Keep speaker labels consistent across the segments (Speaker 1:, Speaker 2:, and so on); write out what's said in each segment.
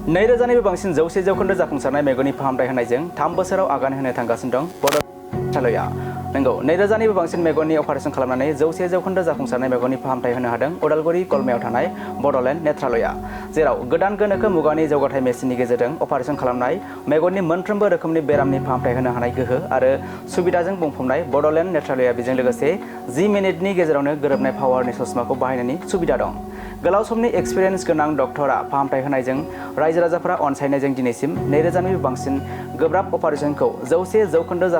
Speaker 1: नैरोजानिबो बांसिन 100% जाफुंसारनाय मेगननि फाहामथाय होनायजों 3 बोसोराव आगान होनो थांगासिनो दं बड'लेण्ड नेत्रालया। नंगौ 9,000निबो बांसिन मेगननि अपारेसन खालामनानै 100% जाफुंसारनाय मेगननि फाहामथाय होनो हादों उदालगुरि कलमायाव थानाय बड'लेण्ड नेत्रालया, जेराव गोदान गोनोखो मुगानि जौगाथाय मेसिननि गेजेरजों अपारेसन खालामनाय मेगननि मोनफ्रोमबो रोखोमनि बेरामनि फाहामथाय होनो हानाय गोहो आरो सुबिदाजों बुंफबनाय बड'लेण्ड नेत्रालया बेजों लोगोसे 10 मिनिटनि गेजेरावनो गोरोबनाय पावारनि चसमाखौ बाहायनायनि सुबिदा दं। गोलाव समनि एक्सपिरियेन्स गोनां डक्टरा फाहामथाय होनायजों रायजो राजाफोरा अनसायनायजों दिनैसिम 9,000निबो बांसिन गोब्राब अपारेसनखौ 100%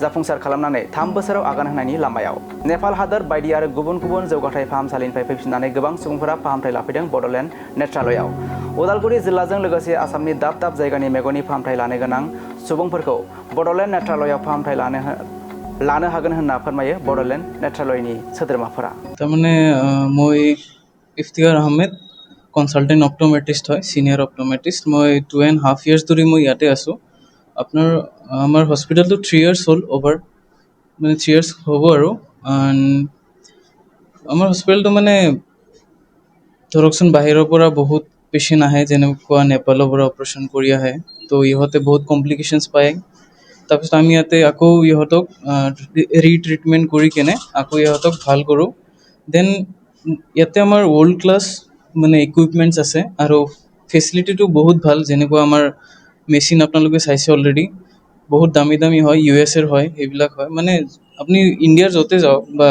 Speaker 1: जाफुंसार खालामनानै 3 बोसोराव आगान होनायनि लामायाव। नेपाल हादोर बायदि आरो गुबुन गुबुन जौगाथाय फाहामसालिनिफ्राय फैफिननानै गोबां सुबुंफोरा फाहामथाय लाफैदों बड'लेण्ड नेत्रालयाव। उदालगुरि जिल्लाजों लोगोसे आसामनि दाब दाब जायगानि मेगननि फाहामथाय लानो गोनां सुबुंफोरखौ बड'लेण्ड नेत्रालयाव फाहामथाय लानो हागोन होनना फोरमायो बड'लेण्ड नेत्रालयनि सोद्रोमाफोरा।
Speaker 2: तारमाने মই ইফতিখাৰ আহমেদ কনসালটেন্ট অপটোমেট্ৰিষ্ট হয়, সিনিয়ৰ অপটোমেট্ৰিষ্ট। মই 2.5 years ধৰি মই ইয়াতে আছোঁ। আপোনাৰ আমাৰ হস্পিটেলটো 3 years হ'ল অভাৰ, মানে 3 years হ'ব আৰু। আমাৰ হস্পিটেলটো মানে ধৰকচোন বাহিৰৰ পৰা বহুত পেচেণ্ট আহে, যেনেকুৱা নেপালৰ পৰা অপাৰেশ্যন কৰি আহে, তো ইহঁতে বহুত কমপ্লিকেশ্যনছ পায়। তাৰপিছত আমি ইয়াতে আকৌ ইহঁতক ৰিট্ৰিটমেণ্ট কৰি কেনে আকৌ ইহঁতক ভাল কৰোঁ। দেন ইয়াতে আমাৰ ৱৰ্ল্ড ক্লাছ মানে ইকুইপমেণ্টছ আছে আৰু ফেচিলিটিটো বহুত ভাল, যেনেকুৱা আমাৰ মেচিন আপোনালোকে চাইছে অলৰেডি, বহুত দামী দামী হয়, USA হয়, সেইবিলাক হয়। মানে আপুনি ইণ্ডিয়াৰ য'তে যাওক বা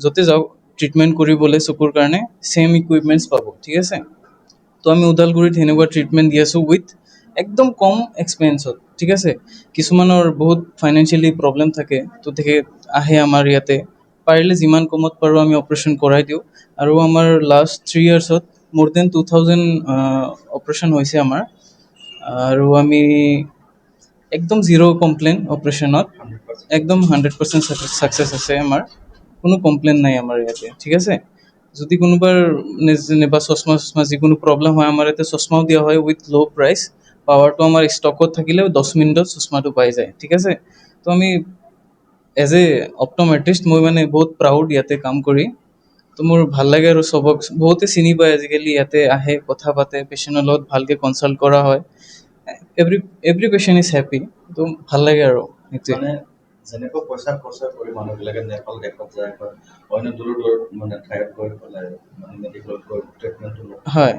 Speaker 2: য'তে যাওক ট্ৰিটমেণ্ট কৰিবলৈ চকুৰ কাৰণে ছেম ইকুইপমেণ্টছ পাব, ঠিক আছে। তো আমি ওদালগুৰিত সেনেকুৱা ট্ৰিটমেণ্ট দি আছোঁ উইথ একদম কম এক্সপেন্সত, ঠিক আছে। কিছুমানৰ বহুত ফাইনেন্সিয়েলি প্ৰব্লেম থাকে, তো তেখেত আহে আমাৰ ইয়াতে, পাৰিলে যিমান কমত পাৰোঁ আমি অপাৰেশ্যন কৰাই দিওঁ। আৰু আমাৰ লাষ্ট 3 yearsত মোৰ দেন 2000 অপাৰেশ্যন হৈছে আমাৰ। আৰু আমি একদম জিৰ' কমপ্লেইন অপাৰেশ্যনত, একদম 100% ছাকচেছ আছে আমাৰ, কোনো কমপ্লেইন নাই আমাৰ ইয়াতে, ঠিক আছে। যদি কোনোবাৰ যেনিবা চশমা যিকোনো প্ৰব্লেম হয়, আমাৰ ইয়াতে চশমাও দিয়া হয় উইথ ল' প্ৰাইচ। পাৱাৰটো আমাৰ ষ্টকত থাকিলে 10 মিনিটত চশমাটো পাই যায়, ঠিক আছে। তো আমি এজ এ অপটোমেট্ৰিষ্ট মই মানে বহুত প্ৰাউড ইয়াতে কাম কৰি। তো মোৰ ভাল লাগে আৰু চবক বহুতে চিনি পায় আজিকালি, ইয়াতে আহে কথা পাতে, পেচেণ্টৰ লগত ভালকৈ কনচাল্ট কৰা হয়। এভৰি পেচেণ্ট ইজ হেপী, তো ভাল লাগে আৰু সেইটোৱে।
Speaker 3: যেনেকৈ পইচা খৰচা কৰি মানুহবিলাকে নেপাল দেশত যায় বা অন্য দূৰ দূৰ মানে ঠাইত গৈ পেলাই মানে মেডিকেলত গৈ ট্ৰিটমেণ্টটো লয়,
Speaker 2: হয়,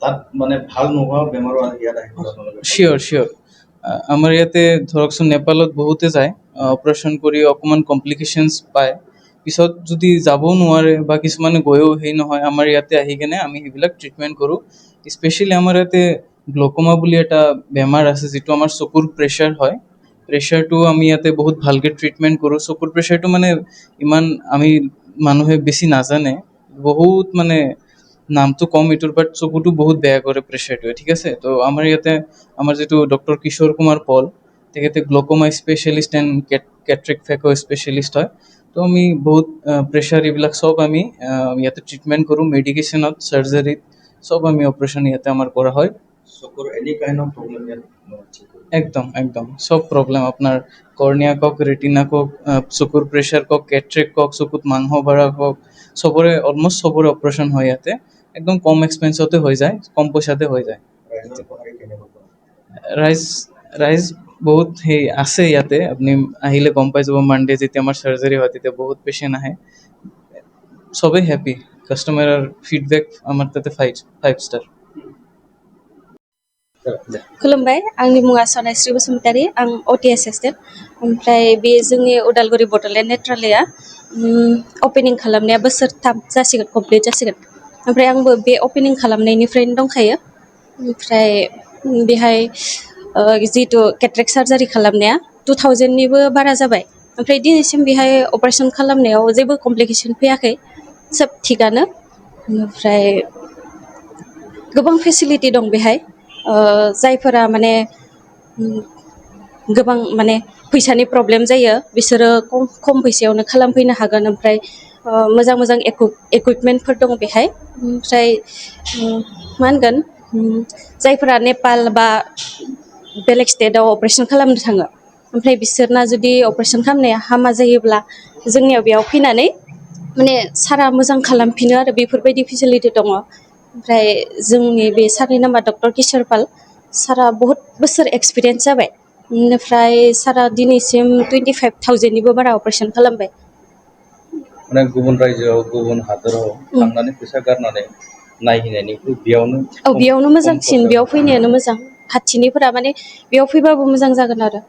Speaker 3: তাত মানে ভাল নোহোৱা বেমাৰো ইয়াত আহিবলৈ আপোনালোকে
Speaker 2: চিয়'ৰ। আমাৰ ইয়াতে ধৰকচোন নেপালত বহুতে যায়, অপাৰেশ্যন কৰি অকণমান কমপ্লিকেশ্যনছ পায়, পিছত যদি যাবও নোৱাৰে বা কিছুমানে গৈও হেৰি নহয়, আমাৰ ইয়াতে আহি কেনে আমি সেইবিলাক ট্ৰিটমেণ্ট কৰোঁ। স্পেচিয়েলি আমাৰ ইয়াতে গ্ল'কমা বুলি এটা বেমাৰ আছে, যিটো আমাৰ চকুৰ প্ৰেছাৰ হয়। প্ৰেছাৰটো আমি ইয়াতে বহুত ভালকৈ ট্ৰিটমেণ্ট কৰোঁ। চকুৰ প্ৰেছাৰটো মানে ইমান আমি মানুহে বেছি নাজানে, বহুত মানে নামটো কম এইটোৰ, বাট চকুটো বহুত বেয়া কৰে প্ৰেছাৰটোৱে, ঠিক আছে। তো আমাৰ ইয়াতে আমাৰ যিটো ডক্টৰ কিশোৰ কুমাৰ পল, তেখেতে glaucoma specialist and কেটৰেক্ট fake' specialist হয়। তো আমি বহুত প্ৰেছাৰ এইবিলাক চব আমি ইয়াতে ট্ৰিটমেণ্ট কৰোঁ, মেডিকেশ্যনত, চাৰ্জাৰীত, চব আমি অপাৰেশ্যন ইয়াতে আমাৰ কৰা হয়।
Speaker 3: চকুৰ এনি কাইণ্ড অফ প্ৰব্লেম ইয়াত
Speaker 2: একদম চব প্ৰব্লেম, আপোনাৰ কৰ্ণিয়া কওক, ৰেটিনা কওক, চকুৰ প্ৰেছাৰ কওক, কেটৰেক্ট কওক, চকুত মাংস বাঢ়া কওক, অলমষ্ট চবৰে অপাৰেশ্যন হয় ইয়াতে। একদম কম এক্সপেন্সতে হৈ যায়, কম পইচাতে হৈ যায়। ৰাইজ বহুত সেই আছে ইয়াতে, আপুনি আহিলে গম পাই যাব। মানডে যেতিয়া আমাৰ চাৰ্জাৰী হয় তেতিয়া বহুত পেচেণ্ট আহে, সবেই হেপী। কাষ্টমাৰৰ ফিডবেক আমাৰ ताते 5 स्टार।
Speaker 4: खुलुमबाय, आंनि मुङा सनायस्रि बसुमतारी, आं अटि एसिस्टेन्ट। ओमफ्राय बे जोंनि उदालगुरि बड'लेण्ड नेत्रालया अपेनिं खालामनाया बोसोरथाम जासिगोन, कमप्लिट जासिगोन। ओमफ्राय आंबो बे अपेनिं खालामनायनिफ्रायनो दंखायो। ओमफ्राय बेहाय जितु केट्रेक्ट सार्जारि खालामनाया 2000निबो बारा जाबाय। ओमफ्राय दिनैसिम बेहाय अपारेसन खालामनायाव जेबो कमप्लिकेसन फैयाखै, सोब थिगानो। ओमफ्राय गोबां फेसिलिटि दं बेहाय, जायफोरा माने गोबां माने फैसानि प्रब्लेम जायो बिसोरो खम फैसायावनो खालामफैनो हागोन। ओमफ्राय मोजां मोजां इकुइपमेन्टफोर दङ बेहाय। ओमफ्राय मा होनगोन, जायफोरा नेपाल बा बेलेग स्टेटआव अपारेसन खालामनो थाङो, ओमफ्राय बिसोरना जुदि अपारेसन खालामनाया हामा जायोब्ला जोंनियाव बेयाव फैनानै माने सारा मोजां खालामफिनो आरो, बेफोरबायदि फेसिलिटि दङ। ओमफ्राय जोंनि बे सारनि नामा डक्टर किशोर पाल सारा बहुत बोसोर एक्सपिरियेन्स जाबाय बेनिफ्राय सारा दिनैसिम 25,000निबो बारा अपारेशन खालामबाय
Speaker 3: माने गुबुन रायजोआव गुबुन हादोराव थांनानै फैसा गारनानै नायहैनायनिख्रुइ बेयावनो
Speaker 4: औ बेयावनो मोजांसिन बेयाव फैनायानो मोजां खाथिनिफोरा माने बेयाव फैबाबो मोजां जागोन आरो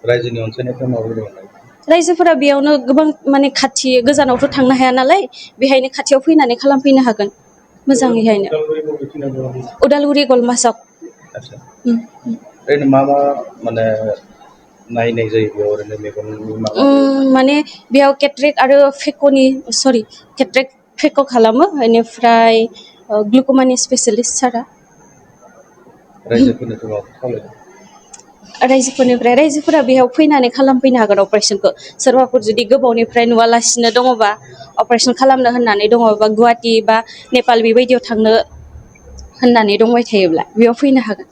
Speaker 3: रायजोनि अनसायनायफ्रा माबायदि मोननाय
Speaker 4: रायजोफोरा बेयावनो गोबां माने खाथि गोजानावथ' थांनो हाया नालाय बेहायनो खाथियाव फैनानै खालामफैनो हागोन मोजाङैहायनो उदालगुरि गलमासक
Speaker 3: आदसा ओरैनो मा माने नायनाय जायो बेयाव ओरैनो मेगननि मा
Speaker 4: माने बेयाव केट्रेक आरो केट्रेक फेक' खालामो बेनिफ्राय ग्लुक'मानि स्पेसियेलिस्ट सारा
Speaker 3: रायजोफोरनिथ' माबाफोर खावलायदों
Speaker 4: रायजोफोरा बेयाव फैनानै खालामफैनो हागोन अपारेशनखौ सोरबाफोर जुदि गोबावनिफ्राय नुवालासिनो दङबा अपारेशन खालामनो होननानै दङबा गुवाहाटि बा नेपाल बेबायदियाव थांनो होननानै दंबाय थायोब्ला बेयाव फैनो हागोन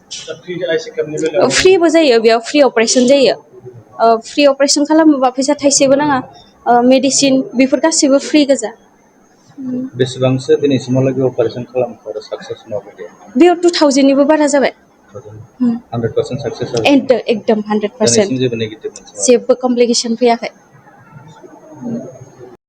Speaker 4: फ्रिबो जायो बेयाव फ्रि अपारेशन जायो फ्रि अपारेशन खालामोबा फैसा थाइसेबो नाङा मेडिसिन बेफोर गासैबो फ्रि गोजा
Speaker 3: बेसेबांसो दिनैसिमहालागै अपारेशन खालामखो आरो साक्सेस माबायदि
Speaker 4: बेयाव 2,000निबो बारा जाबाय
Speaker 3: 100% साक्सेस जाबाय
Speaker 4: एकदम 100%
Speaker 3: दिनैसिम जेबो नेगेटिभ मोनसे
Speaker 4: जेबो कमप्लिकेसन फैयाखै